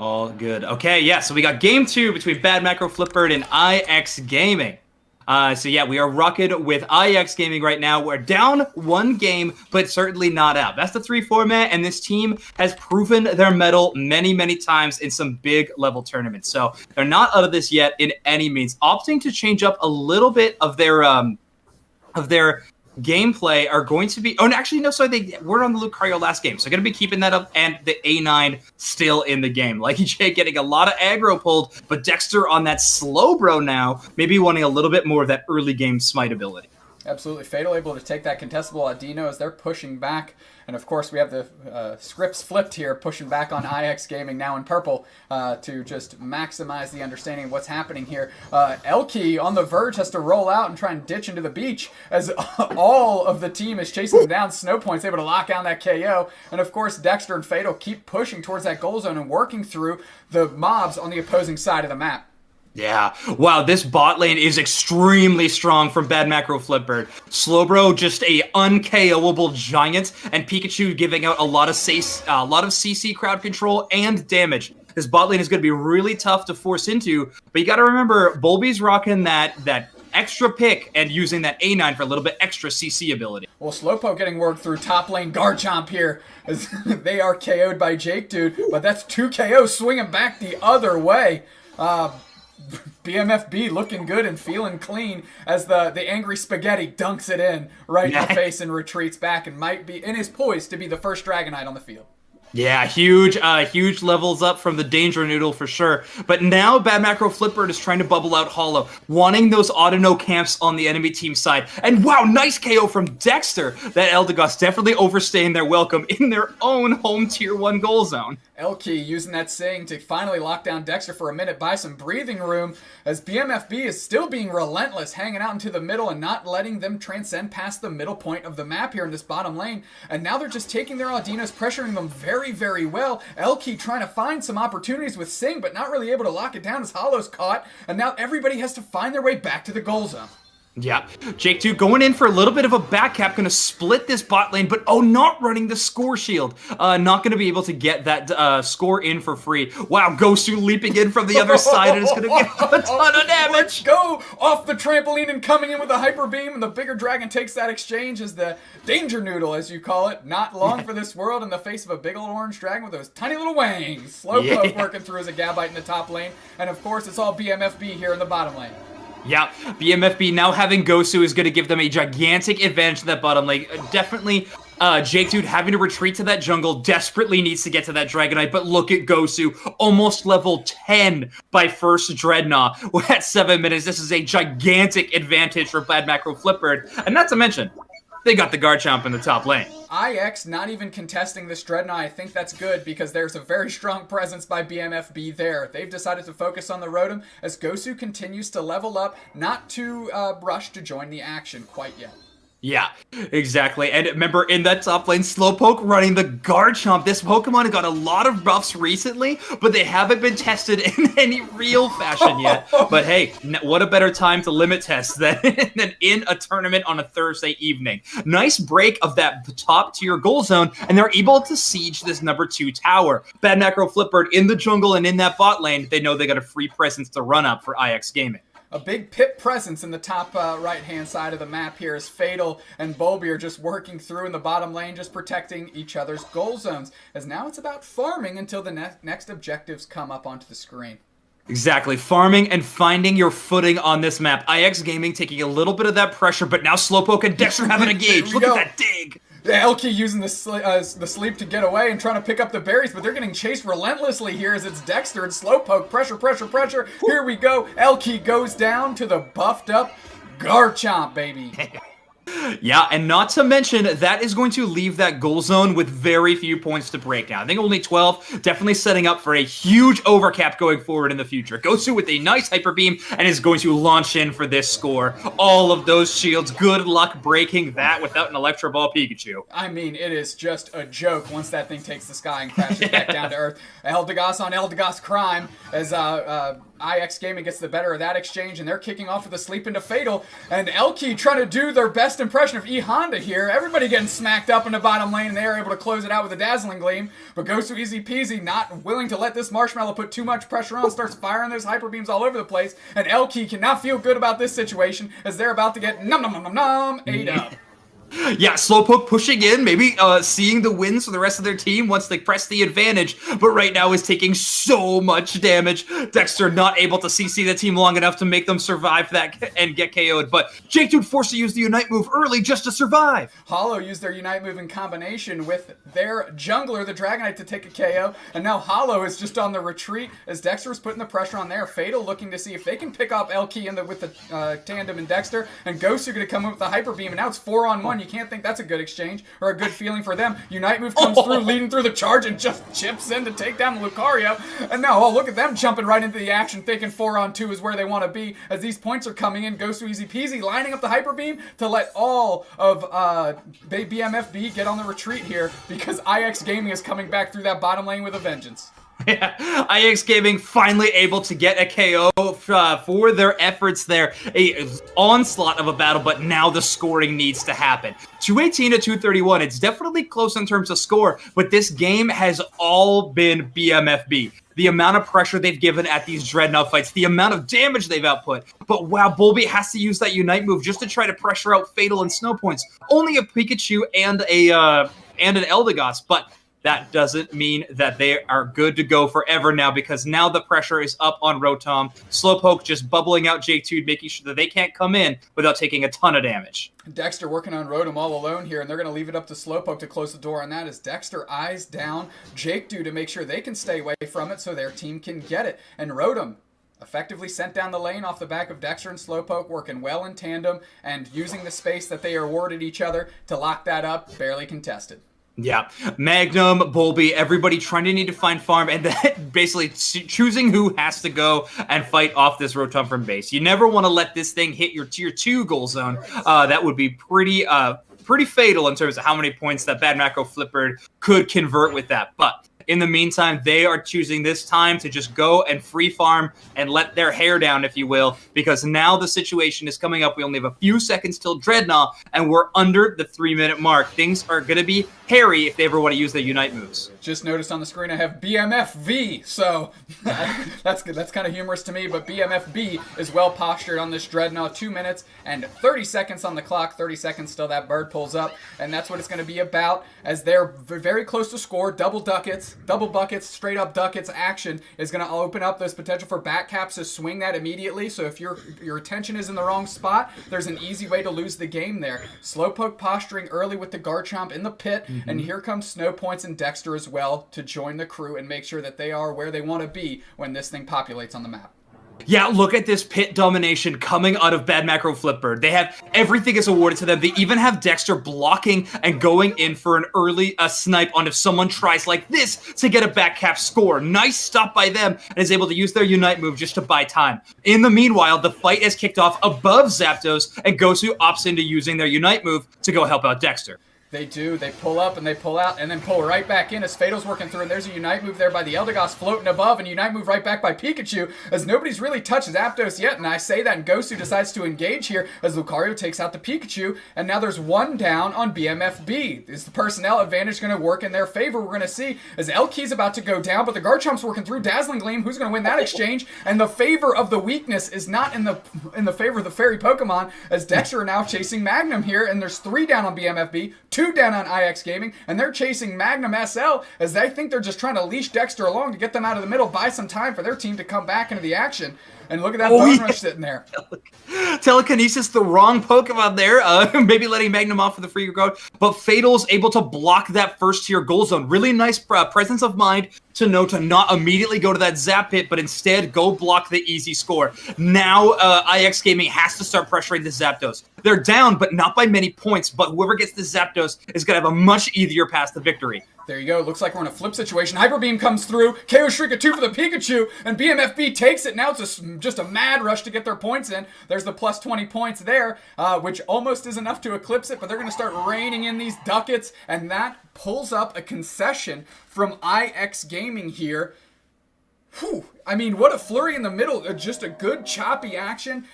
All good. Okay, yeah, so we got game 2 between Bad Macro Flipbird and IX Gaming. So yeah, we are rocking with IX Gaming right now. We're down 1 game, but certainly not out. That's the 3 format, and this team has proven their mettle many, many times in some big level tournaments. So they're not out of this yet in any means. Opting to change up a little bit of their gameplay are going to be... Oh, actually, no, sorry, they were on the Lucario last game, so going to be keeping that up, and the A9 still in the game. Lucky Jake getting a lot of aggro pulled, but Dexter on that slow bro now, maybe wanting a little bit more of that early game smite ability. Absolutely. Fatal able to take that contestable Audino as they're pushing back. And of course, we have the scripts flipped here, pushing back on IX Gaming now in purple to just maximize the understanding of what's happening here. Elky on the verge has to roll out and try and ditch into the beach as all of the team is chasing him down. Snowpoint's able to lock down that KO. And of course, Dexter and Fatal keep pushing towards that goal zone and working through the mobs on the opposing side of the map. Yeah. Wow, this bot lane is extremely strong from Bad Macro Flipbird. Slowbro, just a unKOable giant, and Pikachu giving out a lot of CC crowd control and damage. This bot lane is going to be really tough to force into, but you got to remember, Bulby's rocking that extra pick and using that A9 for a little bit extra CC ability. Well, Slowpoke getting worked through top lane Garchomp here as they are KO'd by JakeDude, but that's 2 KOs swinging back the other way. BMFB looking good and feeling clean as the angry spaghetti dunks it in right in the face and retreats back and is poised to be the first Dragonite on the field. Yeah, huge levels up from the Danger Noodle for sure. But now Bad Macro Flipbird is trying to bubble out Hollow, wanting those Audino camps on the enemy team side. And wow, nice KO from Dexter. That Eldegoss definitely overstaying their welcome in their own home tier 1 goal zone. Elky using that saying to finally lock down Dexter for a minute, buy some breathing room, as BMFB is still being relentless, hanging out into the middle and not letting them transcend past the middle point of the map here in this bottom lane. And now they're just taking their Audinos, pressuring them very, very well. Elky trying to find some opportunities with Sing, but not really able to lock it down as Hollow's caught. And now everybody has to find their way back to the goal zone. Yeah, JakeDude going in for a little bit of a back cap, going to split this bot lane, but not running the score shield. Not going to be able to get that score in for free. Wow, Gosu leaping in from the other side and is going to get a ton of damage. Let's go! Off the trampoline and coming in with a hyper beam, and the bigger dragon takes that exchange as the Danger Noodle, as you call it. Not long for this world in the face of a big old orange dragon with those tiny little wings. Slowpoke working through as a Gabite in the top lane, and of course it's all BMFB here in the bottom lane. Yeah, BMFB now having Gosu is going to give them a gigantic advantage to that bottom lane. Definitely, JakeDude having to retreat to that jungle, desperately needs to get to that Dragonite, but look at Gosu, almost level 10 by first Dreadnought. We're at 7 minutes. This is a gigantic advantage for Bad Macro Flipbird, and not to mention, they got the Garchomp in the top lane. IX not even contesting this Dreadnought. I think that's good because there's a very strong presence by BMFB there. They've decided to focus on the Rotom as Gosu continues to level up, not to rush to join the action quite yet. Yeah, exactly. And remember, in that top lane, Slowpoke running the Garchomp. This Pokemon got a lot of buffs recently, but they haven't been tested in any real fashion yet. But hey, what a better time to limit test than in a tournament on a Thursday evening. Nice break of that top tier goal zone, and they're able to siege this number 2 tower. Bad Macro Flipbird in the jungle and in that bot lane, they know they got a free presence to run up for IX Gaming. A big pip presence in the top right-hand side of the map here as Fatal and Bulby are just working through in the bottom lane, just protecting each other's goal zones. As now it's about farming until the next objectives come up onto the screen. Exactly, farming and finding your footing on this map. IX Gaming taking a little bit of that pressure, but now Slowpoke and Dexter having a gauge. Look at that dig! Elky using the sleep to get away and trying to pick up the berries, but they're getting chased relentlessly here as it's Dexter and Slowpoke. Pressure. Here we go. Elky goes down to the buffed up Garchomp, baby. Yeah, and not to mention, that is going to leave that goal zone with very few points to break down. I think only 12, definitely setting up for a huge overcap going forward in the future. Gosu with a nice Hyper Beam and is going to launch in for this score. All of those shields, good luck breaking that without an Electro Ball Pikachu. I mean, it is just a joke once that thing takes the sky and crashes back down to Earth. Eldegoss on Eldegoss crime as IX Gaming gets the better of that exchange, and they're kicking off with a sleep into Fatal. And Elky trying to do their best impression of E Honda here. Everybody getting smacked up in the bottom lane, and they are able to close it out with a dazzling gleam. But goes to Easy Peasy, not willing to let this Marshmallow put too much pressure on, starts firing those hyper beams all over the place. And Elky cannot feel good about this situation as they're about to get ate up. Yeah, Slowpoke pushing in, maybe seeing the wins for the rest of their team once they press the advantage, but right now is taking so much damage. Dexter not able to CC the team long enough to make them survive that and get KO'd, but JakeDude forced to use the Unite move early just to survive. Hollow used their Unite move in combination with their jungler, the Dragonite, to take a KO, and now Hollow is just on the retreat as Dexter was putting the pressure on there. Fatal looking to see if they can pick up Elky with the tandem and Dexter, and Ghost are going to come in with the Hyper Beam, and now it's 4-on-1. You can't think that's a good exchange or a good feeling for them. Unite move comes through, leading through the charge, and just chips in to take down the Lucario. And now, look at them jumping right into the action, thinking 4-on-2 is where they want to be as these points are coming in. Goes to Easy Peasy, lining up the Hyper Beam to let all of BMFB get on the retreat here because IX Gaming is coming back through that bottom lane with a vengeance. Yeah, IX Gaming finally able to get a KO for their efforts there. A onslaught of a battle, but now the scoring needs to happen. 218 to 231. It's definitely close in terms of score, but this game has all been BMFB. The amount of pressure they've given at these Dreadnought fights, the amount of damage they've output. But wow, Bulby has to use that Unite move just to try to pressure out Fatal and Snow Points. Only a Pikachu and an Eldegoss, but that doesn't mean that they are good to go forever now, because now the pressure is up on Rotom. Slowpoke just bubbling out JakeDude, making sure that they can't come in without taking a ton of damage. Dexter working on Rotom all alone here, and they're going to leave it up to Slowpoke to close the door on that as Dexter eyes down JakeDude to make sure they can stay away from it so their team can get it. And Rotom effectively sent down the lane off the back of Dexter and Slowpoke, working well in tandem and using the space that they awarded each other to lock that up, barely contested. Yeah, Magnum, Bulby, everybody trying to need to find farm, and then basically choosing who has to go and fight off this Rotom from base. You never want to let this thing hit your tier 2 goal zone. That would be pretty fatal in terms of how many points that Bad Macro Flipper could convert with that. But in the meantime, they are choosing this time to just go and free farm and let their hair down, if you will, because now the situation is coming up. We only have a few seconds till Dreadnought, and we're under the 3-minute mark. Things are going to be hairy if they ever want to use their Unite moves. Just noticed on the screen I have BMFV, so that's good. That's kind of humorous to me, but BMFB is well postured on this Dreadnought. 2 minutes and 30 seconds on the clock. 30 seconds till that bird pulls up, and that's what it's going to be about as they're very close to score. Double buckets, straight up ducats action is going to open up this potential for backcaps to swing that immediately. So if your attention is in the wrong spot, there's an easy way to lose the game there. Slowpoke posturing early with the Garchomp in the pit, and here comes Snow Points and Dexter as well to join the crew and make sure that they are where they want to be when this thing populates on the map. Yeah, look at this pit domination coming out of Bad Macro Flipper. They have everything is awarded to them. They even have Dexter blocking and going in for an early snipe on if someone tries like this to get a back cap score. Nice stop by them, and is able to use their Unite move just to buy time. In the meanwhile, the fight has kicked off above Zapdos, and Gosu opts into using their Unite move to go help out Dexter. They do. They pull up and they pull out and then pull right back in as Fatal's working through. And there's a Unite move there by the Eldegoss floating above, and Unite move right back by Pikachu as nobody's really touched Zapdos yet. And I say that, and Gosu decides to engage here as Lucario takes out the Pikachu. And now there's one down on BMFB. Is the personnel advantage going to work in their favor? We're going to see as Elky's about to go down, but the Garchomp's working through. Dazzling Gleam, who's going to win that exchange? And the favor of the weakness is not in the favor of the fairy Pokemon, as Dexter are now chasing Magnum here. And there's 3 down on BMFB, 2 down on IX Gaming, and they're chasing Magnum SL as they think they're just trying to leash Dexter along to get them out of the middle, buy some time for their team to come back into the action. And look at that Bone Rush sitting there. Telekinesis, the wrong Pokemon there. Maybe letting Magnum off for the free code. But Fatal's able to block that first tier goal zone. Really nice presence of mind to know to not immediately go to that Zap Pit, but instead go block the easy score. Now IX Gaming has to start pressuring the Zapdos. They're down, but not by many points. But whoever gets the Zapdos is going to have a much easier path to victory. There you go. Looks like we're in a flip situation. Hyper Beam comes through. KO Shrika 2 for the Pikachu. And BMFB takes it. Now it's just a mad rush to get their points in. There's the plus 20 points there, which almost is enough to eclipse it. But they're going to start raining in these ducats. And that pulls up a concession from IX Gaming here. Whew. I mean, what a flurry in the middle. Just a good choppy action.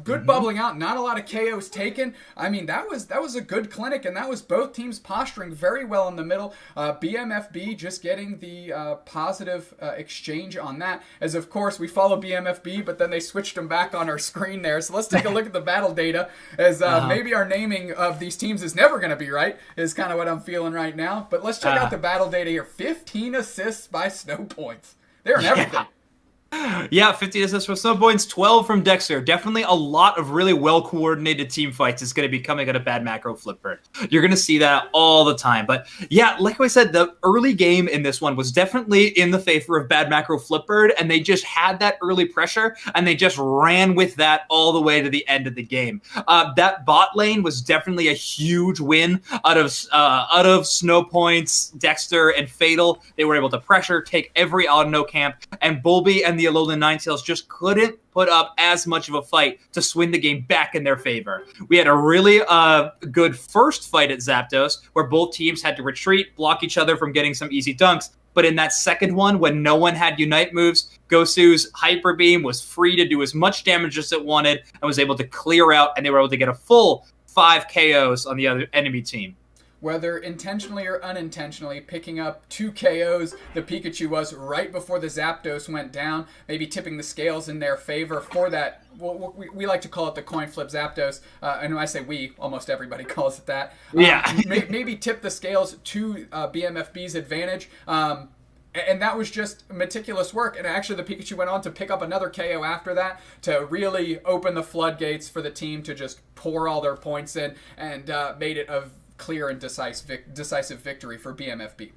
Good bubbling out. Not a lot of KOs taken. I mean, that was a good clinic, and that was both teams posturing very well in the middle. BMFB just getting the positive exchange on that. As, of course, we follow BMFB, but then they switched them back on our screen there. So let's take a look at the battle data, as maybe our naming of these teams is never going to be right, is kind of what I'm feeling right now. But let's check out the battle data here. 15 assists by Snow Points. They're in everything. Yeah, 15 assists from Snow Points, 12 from Dexter. Definitely a lot of really well-coordinated team fights is going to be coming out of Bad Macro Flipbird. You're going to see that all the time. But yeah, like I said, the early game in this one was definitely in the favor of Bad Macro Flipbird, and they just had that early pressure, and they just ran with that all the way to the end of the game. That bot lane was definitely a huge win out of Snow Points, Dexter, and Fatal. They were able to pressure, take every auto camp, and Bulby and the Alolan Ninetales just couldn't put up as much of a fight to swing the game back in their favor. We had a really good first fight at Zapdos, where both teams had to retreat, block each other from getting some easy dunks. But in that second one, when no one had Unite moves, Gosu's Hyper Beam was free to do as much damage as it wanted and was able to clear out, and they were able to get a full 5 KOs on the other enemy team. Whether intentionally or unintentionally, picking up 2 KOs, the Pikachu was right before the Zapdos went down, maybe tipping the scales in their favor for that. Well, we like to call it the coin flip Zapdos, and when I say we, almost everybody calls it that. Yeah. Maybe tip the scales to BMFB's advantage. And that was just meticulous work. And actually, the Pikachu went on to pick up another KO after that to really open the floodgates for the team to just pour all their points in, and made it a clear and decisive victory for BMFB.